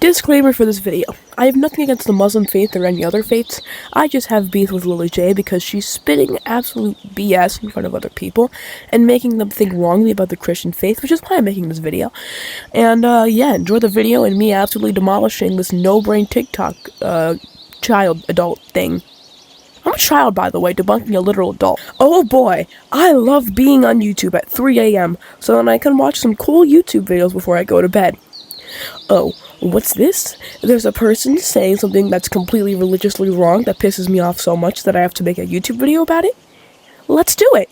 Disclaimer for this video. I have nothing against the Muslim faith or any other faiths. I just have beef with Lily J because she's spitting absolute BS in front of other people and making them think wrongly about the Christian faith, which is why I'm making this video. And yeah, enjoy the video and me absolutely demolishing this no-brain TikTok child-adult thing. I'm a child, by the way, debunking a literal adult. Oh boy, I love being on YouTube at 3 a.m. so then I can watch some cool YouTube videos before I go to bed. Oh, what's this? There's a person saying something that's completely religiously wrong that pisses me off so much that I have to make a YouTube video about it? Let's do it!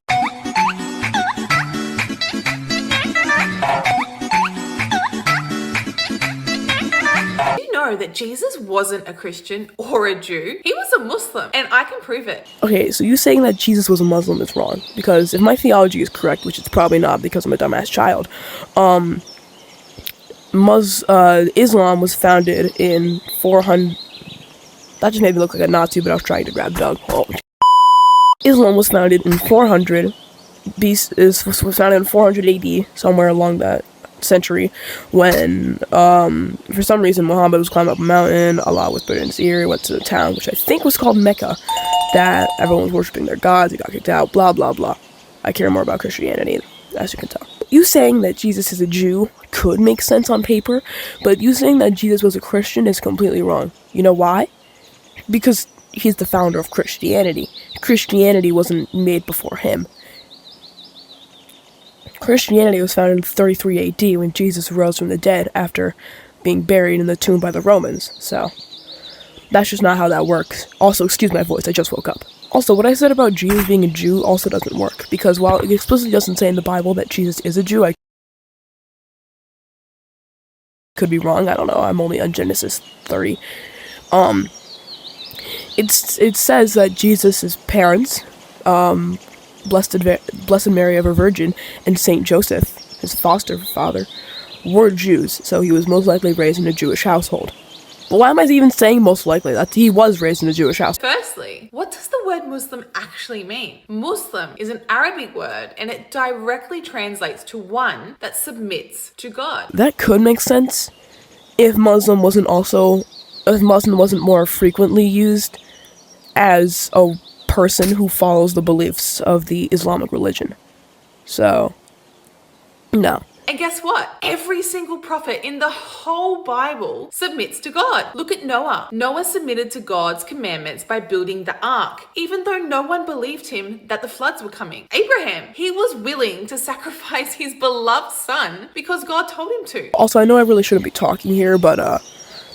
Did you know that Jesus wasn't a Christian or a Jew? He was a Muslim, and I can prove it. Okay, so you saying that Jesus was a Muslim is wrong, because if my theology is correct, which it's probably not because I'm a dumbass child, Islam was founded in 400. That just made me look like a Nazi, but I was trying to grab Doug. Oh. Islam was founded in 400. Was founded in 400 AD, somewhere along that century, when for some reason Muhammad was climbing up a mountain. Allah whispered in his ear. He went to the town, which I think was called Mecca. That everyone was worshiping their gods. He got kicked out. Blah blah blah. I care more about Christianity, as you can tell. You saying that Jesus is a Jew could make sense on paper, but you saying that Jesus was a Christian is completely wrong. You know why? Because he's the founder of Christianity. Christianity wasn't made before him. Christianity was founded in 33 AD when Jesus rose from the dead after being buried in the tomb by the Romans. So, that's just not how that works. Also, excuse my voice, I just woke up. Also, what I said about Jesus being a Jew also doesn't work, because while it explicitly doesn't say in the Bible that Jesus is a Jew, I could be wrong, I don't know, I'm only on Genesis 30. It says that Jesus' parents, Blessed Mary ever Virgin, and Saint Joseph, his foster father, were Jews, so he was most likely raised in a Jewish household. But why am I even saying most likely? That he was raised in a Jewish house. Firstly, what does the word Muslim actually mean? Muslim is an Arabic word, and it directly translates to one that submits to God. That could make sense if Muslim wasn't more frequently used as a person who follows the beliefs of the Islamic religion. So, no. And guess what? Every single prophet in the whole Bible submits to God. Look at Noah. Noah submitted to God's commandments by building the ark, even though no one believed him that the floods were coming. Abraham, he was willing to sacrifice his beloved son because God told him to. Also, I know I really shouldn't be talking here, but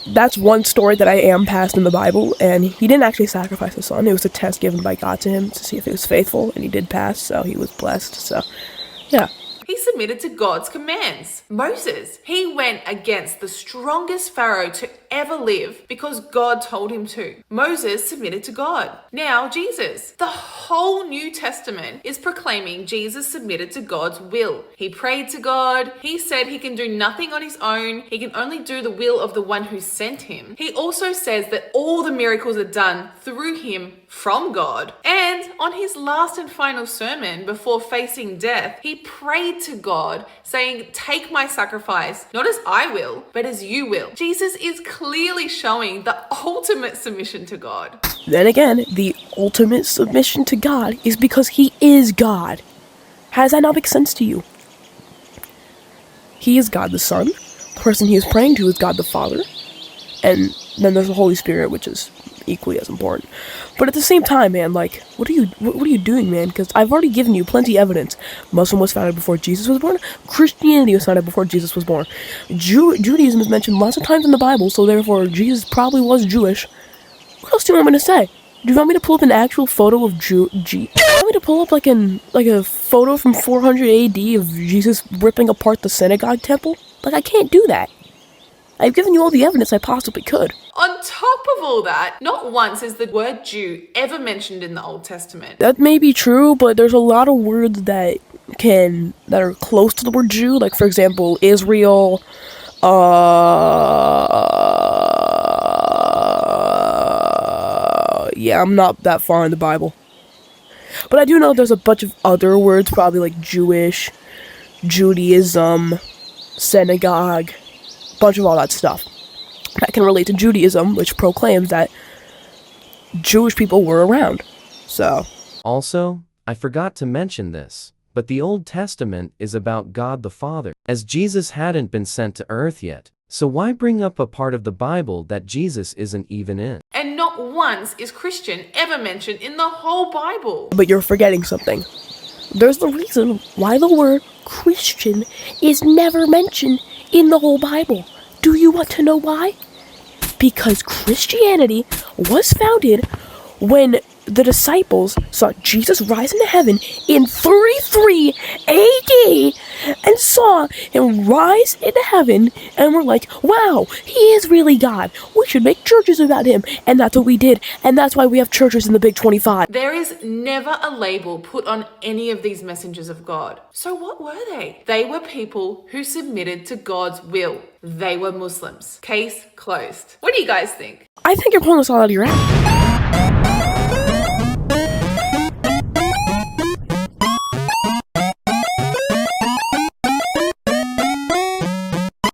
that's one story that I am past in the Bible, and he didn't actually sacrifice his son. It was a test given by God to him to see if he was faithful, and he did pass, so he was blessed, so, yeah. He submitted to God's commands. Moses, he went against the strongest Pharaoh to ever live because God told him to. Moses submitted to God. Now, Jesus. The whole New Testament is proclaiming Jesus submitted to God's will. He prayed to God. He said he can do nothing on his own. He can only do the will of the one who sent him. He also says that all the miracles are done through him from God. And on his last and final sermon before facing death, he prayed to God saying, "Take my sacrifice, not as I will, but as you will." Jesus is clearly showing the ultimate submission to God. Then again, the ultimate submission to God is because he is God. How does that not make sense to you? He is God the Son. The person he is praying to is God the Father. And then there's the Holy Spirit, which is equally as important. But at the same time, man, like, what are you doing, man? Because I've already given you plenty of evidence. Muslim was founded before Jesus was born. Christianity was founded before Jesus was born. Judaism is mentioned lots of times in the Bible, so therefore Jesus probably was Jewish. What else do you want me to say? Do you want me to pull up an actual photo of Do you want me to pull up like a photo from 400 AD of Jesus ripping apart the synagogue temple? Like, I can't do that. I've given you all the evidence I possibly could. On top of all that, not once is the word Jew ever mentioned in the Old Testament. That may be true, but there's a lot of words that are close to the word Jew. Like, for example, Israel, yeah, I'm not that far in the Bible. But I do know there's a bunch of other words, probably like Jewish, Judaism, synagogue, bunch of all that stuff. that can relate to Judaism, which proclaims that Jewish people were around. So, Also, I forgot to mention this, but the Old Testament is about God the Father, as Jesus hadn't been sent to earth yet. So why bring up a part of the Bible that Jesus isn't even in? And not once is Christian ever mentioned in the whole Bible. but you're forgetting something. There's the reason why the word Christian is never mentioned in the whole Bible. Do you want to know why? Because Christianity was founded when the disciples saw Jesus rise into heaven in 33 AD and saw him rise into heaven and were like, wow, he is really God. We should make churches about him. And that's what we did. And that's why we have churches in the Big 25. There is never a label put on any of these messengers of God. So what were they? They were people who submitted to God's will. They were Muslims. Case closed. What do you guys think? I think you're pulling this all out of your ass.